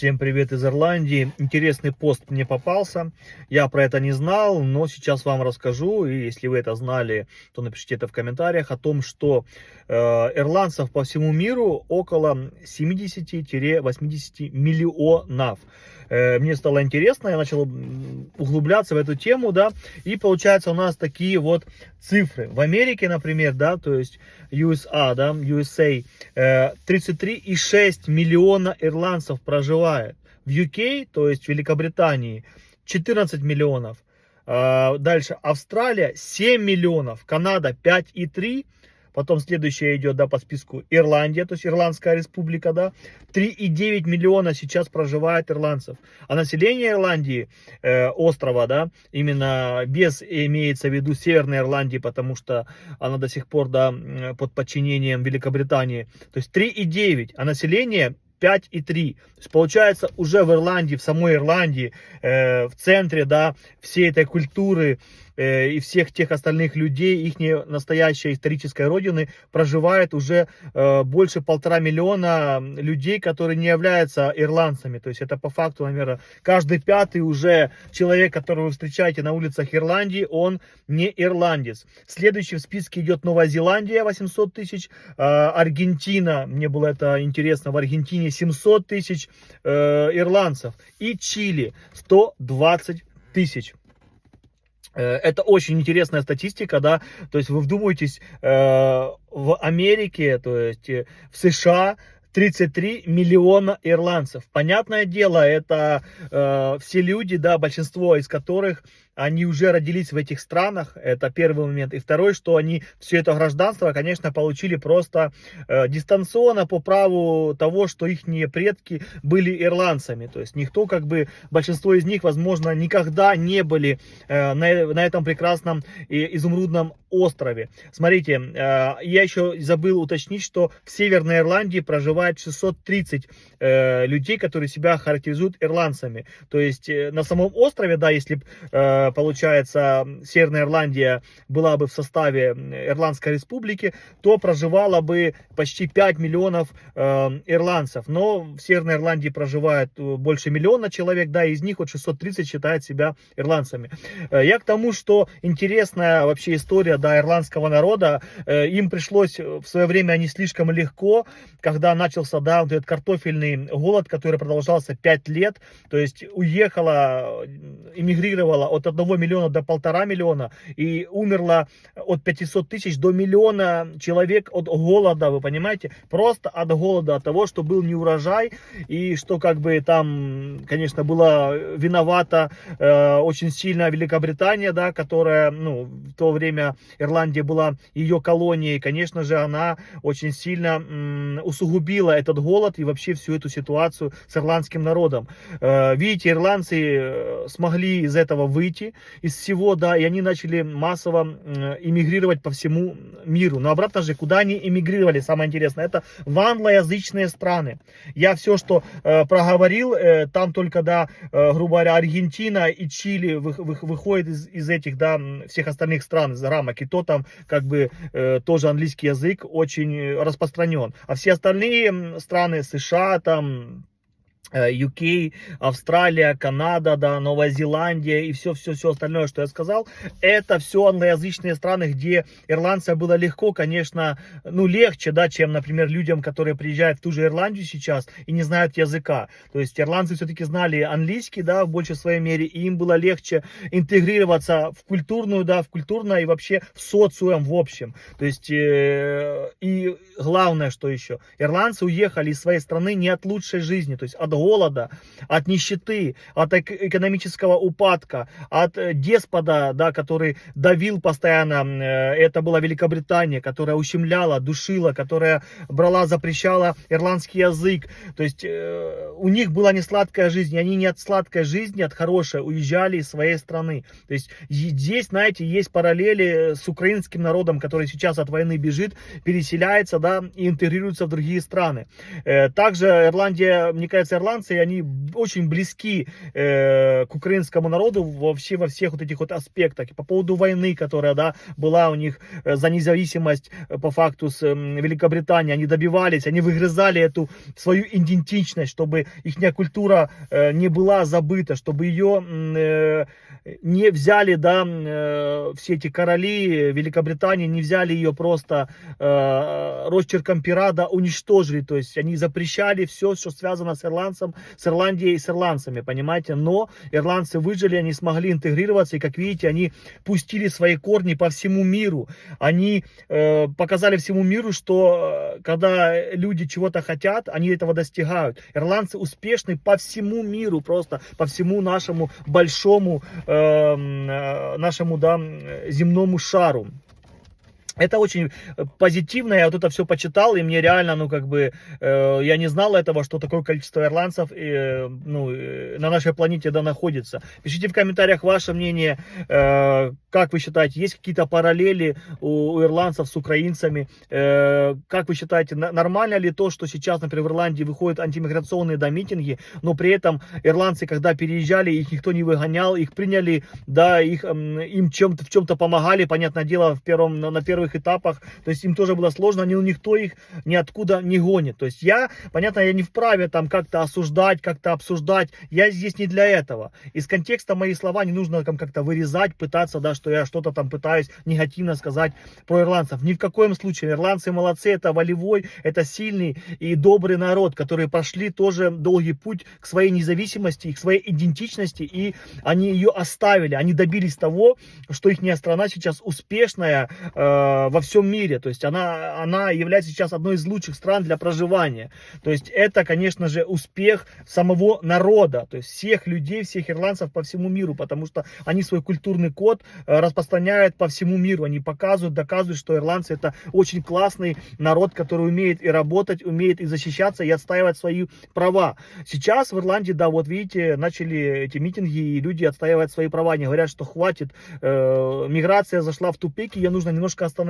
Всем привет из Ирландии. Интересный пост мне попался. Я про это не знал, но сейчас вам расскажу. И если вы это знали, то напишите это в комментариях о том, что ирландцев по всему миру около 70-80 миллионов. Мне стало интересно, я начал углубляться в эту тему, да, и получается у нас такие вот цифры. В Америке, например, да, то есть USA, да, USA, 33,6 миллиона ирландцев проживает. В UK, то есть в Великобритании, 14 миллионов. Дальше Австралия 7 миллионов, Канада 5,3. Потом следующая идет, да, по списку Ирландия, то есть Ирландская республика, да, 3,9 миллиона сейчас проживает ирландцев. А население Ирландии, острова, да, именно без имеется в виду Северной Ирландии, потому что она до сих пор, да, под подчинением Великобритании, то есть 3,9, а население 5,3. То есть получается уже в Ирландии, в самой Ирландии, в центре, да, всей этой культуры и всех тех остальных людей, их настоящей исторической родины, проживает уже больше 1,5 миллиона людей, которые не являются ирландцами. То есть это по факту, наверное, каждый пятый уже человек, которого вы встречаете на улицах Ирландии, он не ирландец. Следующий в списке идет Новая Зеландия, 800 тысяч, Аргентина, мне было это интересно, в Аргентине 700 тысяч ирландцев, и Чили 120 тысяч. Это очень интересная статистика, да, то есть вы вдумаетесь, в Америке, то есть в США 33 миллиона ирландцев. Понятное дело, это все люди, да, большинство из которых, они уже родились в этих странах, это первый момент. И второй, что они все это гражданство, конечно, получили просто дистанционно по праву того, что их предки были ирландцами. То есть никто, как бы, большинство из них, возможно, никогда не были на этом прекрасном изумрудном острове. Смотрите, я еще забыл уточнить, что в Северной Ирландии проживает 630 людей, которые себя характеризуют ирландцами. То есть на самом острове, да, если получается Северная Ирландия была бы в составе Ирландской республики, то проживало бы почти 5 миллионов ирландцев. Но в Северной Ирландии проживает больше миллиона человек, да, из них вот 630 считают себя ирландцами. Я к тому, что интересная вообще история, да, ирландского народа. Им пришлось в свое время не слишком легко, когда начался, да, вот этот картофельный голод, который продолжался 5 лет, то есть уехала, эмигрировала от 1 миллиона до 1,5 миллиона и умерло от 500 тысяч до миллиона человек от голода, вы понимаете, просто от голода, от того, что был неурожай и что, как бы, там, конечно, была виновата очень сильно Великобритания, да, которая, ну, в то время Ирландия была ее колонией, конечно же, она очень сильно усугубила этот голод и вообще всю эту ситуацию с ирландским народом. Видите, ирландцы смогли из этого выйти, из всего, да, и они начали массово эмигрировать по всему миру. Но обратно же, куда они эмигрировали, самое интересное, это в англоязычные страны. Я все, что проговорил, там только, да, грубо говоря, Аргентина и Чили выходят из этих, да, всех остальных стран, из рамок, и то там, как бы, тоже английский язык очень распространен. А все остальные страны, США, там, UK, Австралия, Канада, да, Новая Зеландия и все остальное, что я сказал, это все англоязычные страны, где ирландцам было легко, конечно, ну, легче, да, чем, например, людям, которые приезжают в ту же Ирландию сейчас и не знают языка. То есть ирландцы все-таки знали английский, да, в большей своей мере, и им было легче интегрироваться в культурную, да, в культурное и вообще в социум в общем. То есть, и главное, что еще, ирландцы уехали из своей страны не от лучшей жизни, то есть от голода, от нищеты, от экономического упадка, от деспота, да, который давил постоянно. Это была Великобритания, которая ущемляла, душила, которая брала, запрещала ирландский язык. То есть у них была не сладкая жизнь, и они не от сладкой жизни, от хорошей уезжали из своей страны. То есть здесь, знаете, есть параллели с украинским народом, который сейчас от войны бежит, переселяется, да, и интегрируется в другие страны. Также Ирландия, мне кажется, ирландцы ирландцы, они очень близки к украинскому народу вообще во всех вот этих вот аспектах. И по поводу войны, которая, да, была у них за независимость по факту с Великобританией, они добивались, они выгрызали эту свою идентичность, чтобы их культура не была забыта, чтобы ее не взяли, да, все эти короли Великобритании, не взяли ее просто росчерком пера, да, уничтожили. То есть они запрещали все, что связано с ирландцем, с Ирландией и с ирландцами, понимаете. Но ирландцы выжили, они смогли интегрироваться, и, как видите, они пустили свои корни по всему миру. Они показали всему миру, что когда люди чего-то хотят, они этого достигают. Ирландцы успешны по всему миру, просто по всему нашему большому нашему, да, земному шару. Это очень позитивно, я вот это все почитал, и мне реально, ну, как бы, я не знал этого, что такое количество ирландцев, на нашей планете, да, находится. Пишите в комментариях ваше мнение, как вы считаете, есть какие-то параллели у ирландцев с украинцами, как вы считаете, нормально ли то, что сейчас, например, в Ирландии выходят антимиграционные, да, митинги, но при этом ирландцы, когда переезжали, их никто не выгонял, их приняли, да, им в чем-то помогали, понятное дело, на первых этапах, то есть им тоже было сложно, но никто их ниоткуда не гонит. То есть я не вправе там как-то осуждать, как-то обсуждать, я здесь не для этого. Из контекста мои слова не нужно там как-то вырезать, пытаться, да, что я что-то там пытаюсь негативно сказать про ирландцев. Ни в коем случае. Ирландцы молодцы, это волевой, это сильный и добрый народ, которые прошли тоже долгий путь к своей независимости, к своей идентичности, и они ее оставили, они добились того, что их страна сейчас успешная во всем мире, то есть она является сейчас одной из лучших стран для проживания. То есть это, конечно же, успех самого народа, то есть всех людей, всех ирландцев по всему миру, потому что они свой культурный код распространяют по всему миру, они показывают, доказывают, что ирландцы это очень классный народ, который умеет и работать, умеет и защищаться, и отстаивать свои права. Сейчас в Ирландии, да, вот видите, начали эти митинги, и люди отстаивают свои права, они говорят, что хватит, миграция зашла в тупик, ее нужно немножко остановить.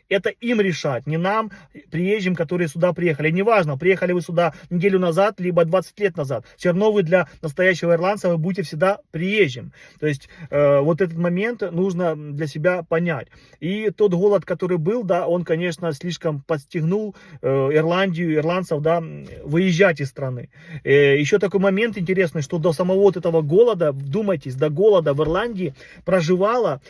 Это им решать, не нам, приезжим, которые сюда приехали. Неважно, приехали вы сюда неделю назад, либо 20 лет назад. Все равно вы для настоящего ирландца вы будете всегда приезжим. То есть вот этот момент нужно для себя понять. И тот голод, который был, да, он, конечно, слишком подстегнул Ирландию, ирландцев, да, выезжать из страны. Еще такой момент интересный, что до самого вот этого голода, вдумайтесь, до голода в Ирландии проживало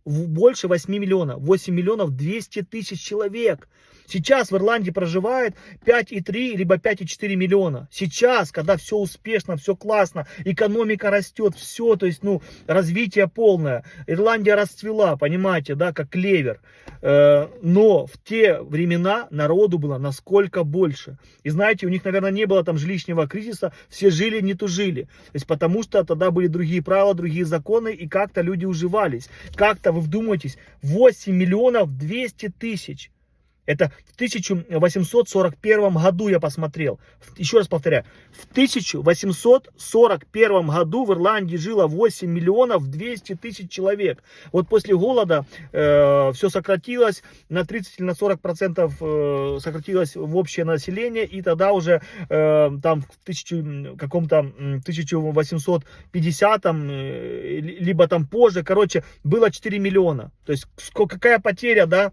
больше 8 миллионов. 8 миллионов 200 тысяч человек. Сейчас в Ирландии проживает 5,3 либо 5,4 миллиона. Сейчас, когда все успешно, все классно, экономика растет, все, то есть, ну, развитие полное. Ирландия расцвела, понимаете, да, как клевер. Но в те времена народу было насколько больше. И знаете, у них, наверное, не было там жилищного кризиса, все жили, не тужили. То есть, потому что тогда были другие правила, другие законы, и как-то люди уживались. Как-то, вы вдумайтесь, 8 миллионов 200 тысяч. Это в 1841 году я посмотрел. Еще раз повторяю. В 1841 году в Ирландии жило 8 миллионов 200 тысяч человек. Вот после голода все сократилось на 30 или на 40% сократилось в общее население. И тогда уже там в 1850 либо там позже, короче, было 4 миллиона. То есть какая потеря, да?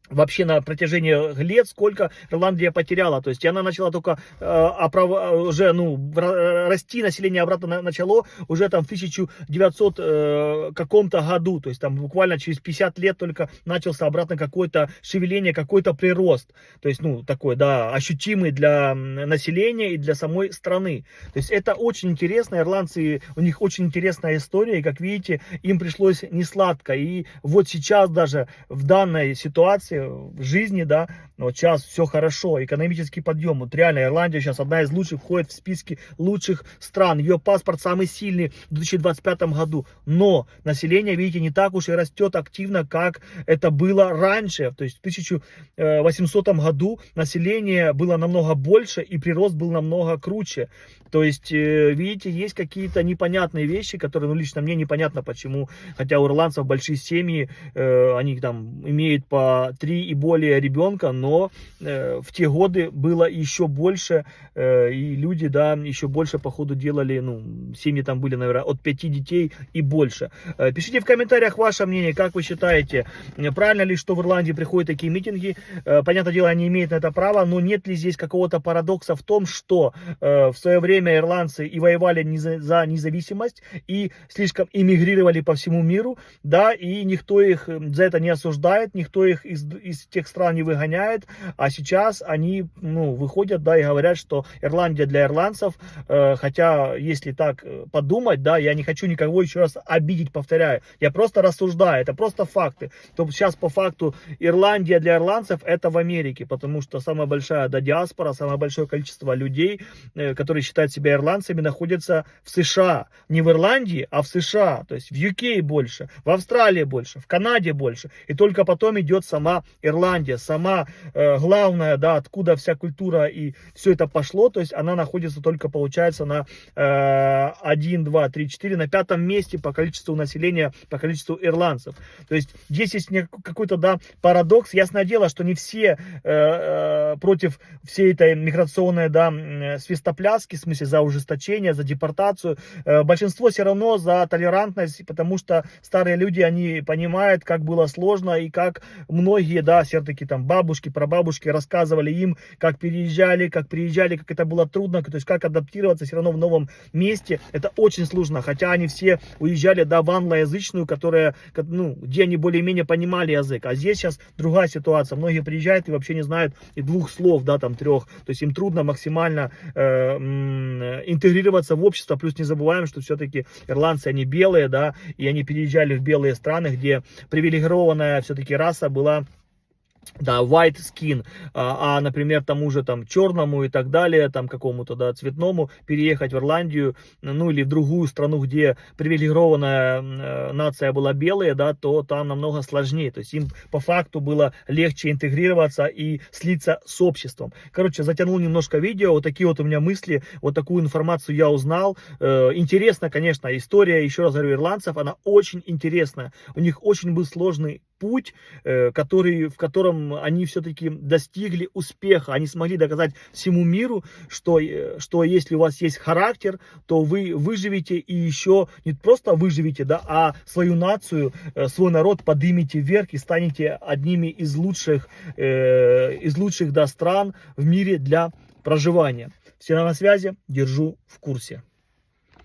Вообще на протяжении лет сколько Ирландия потеряла. То есть она начала только уже, ну, расти, население обратно начало уже там в 1900 каком-то году. То есть там буквально через 50 лет только начался обратно какое-то шевеление, какой-то прирост. То есть, ну, такой, да, ощутимый для населения и для самой страны. То есть это очень интересно. Ирландцы, у них очень интересная история. И как видите, им пришлось несладко. И вот сейчас даже в данной ситуации, в жизни, да, вот сейчас все хорошо, экономический подъем, вот реально Ирландия сейчас одна из лучших, входит в списки лучших стран, ее паспорт самый сильный в 2025 году, но население, видите, не так уж и растет активно, как это было раньше, то есть в 1800 году население было намного больше и прирост был намного круче, то есть, видите, есть какие-то непонятные вещи, которые, ну, лично мне непонятно почему, хотя у ирландцев большие семьи, они там имеют по 3 и более ребенка, но в те годы было еще больше, и люди, да, еще больше, походу, делали, ну, семьи там были, наверное, от 5 детей и больше. Пишите в комментариях ваше мнение, как вы считаете, правильно ли, что в Ирландии приходят такие митинги. Понятное дело, они имеют на это право, но нет ли здесь какого-то парадокса в том, что в свое время ирландцы и воевали за независимость, и слишком эмигрировали по всему миру, да, и никто их за это не осуждает, никто их из тех стран не выгоняет, а сейчас они, ну, выходят, да, и говорят, что Ирландия для ирландцев, хотя, если так подумать, да, я не хочу никого еще раз обидеть, повторяю, я просто рассуждаю, это просто факты. То сейчас по факту Ирландия для ирландцев это в Америке, потому что самая большая, да, диаспора, самое большое количество людей, которые считают себя ирландцами, находятся в США. Не в Ирландии, а в США, то есть в UK больше, в Австралии больше, в Канаде больше. И только потом идет сама Ирландия, сама главная, да, откуда вся культура и все это пошло, то есть она находится только, получается, на 1, 2, 3, 4, на 5-м месте по количеству населения, по количеству ирландцев. То есть здесь есть какой-то, да, парадокс. Ясное дело, что не все против всей этой миграционной, да, свистопляски, в смысле за ужесточение, за депортацию. Большинство все равно за толерантность, потому что старые люди, они понимают, как было сложно и как многие, да, все-таки там бабушки, прабабушки рассказывали им, как переезжали, как приезжали, как это было трудно, то есть как адаптироваться все равно в новом месте. Это очень сложно, хотя они все уезжали, да, в англоязычную, которая, ну, где они более-менее понимали язык. А здесь сейчас другая ситуация. Многие приезжают и вообще не знают и 2 слов, да, там 3. То есть им трудно максимально интегрироваться в общество. Плюс не забываем, что все-таки ирландцы, они белые, да, и они переезжали в белые страны, где привилегированная все-таки раса была, да, white skin, например, тому же там черному и так далее, там какому-то, да, цветному переехать в Ирландию, ну или в другую страну, где привилегированная нация была белая, да, то там намного сложнее, то есть им по факту было легче интегрироваться и слиться с обществом. Короче, затянул немножко видео, вот такие вот у меня мысли, вот такую информацию я узнал. Интересно, конечно, история, еще раз говорю, ирландцев, она очень интересная, у них очень был сложный путь, в котором они все-таки достигли успеха. Они смогли доказать всему миру, что если у вас есть характер, то вы выживете, и еще не просто выживете, да, а свою нацию, свой народ поднимете вверх и станете одними из лучших, да, стран в мире для проживания. Все на связи, держу в курсе.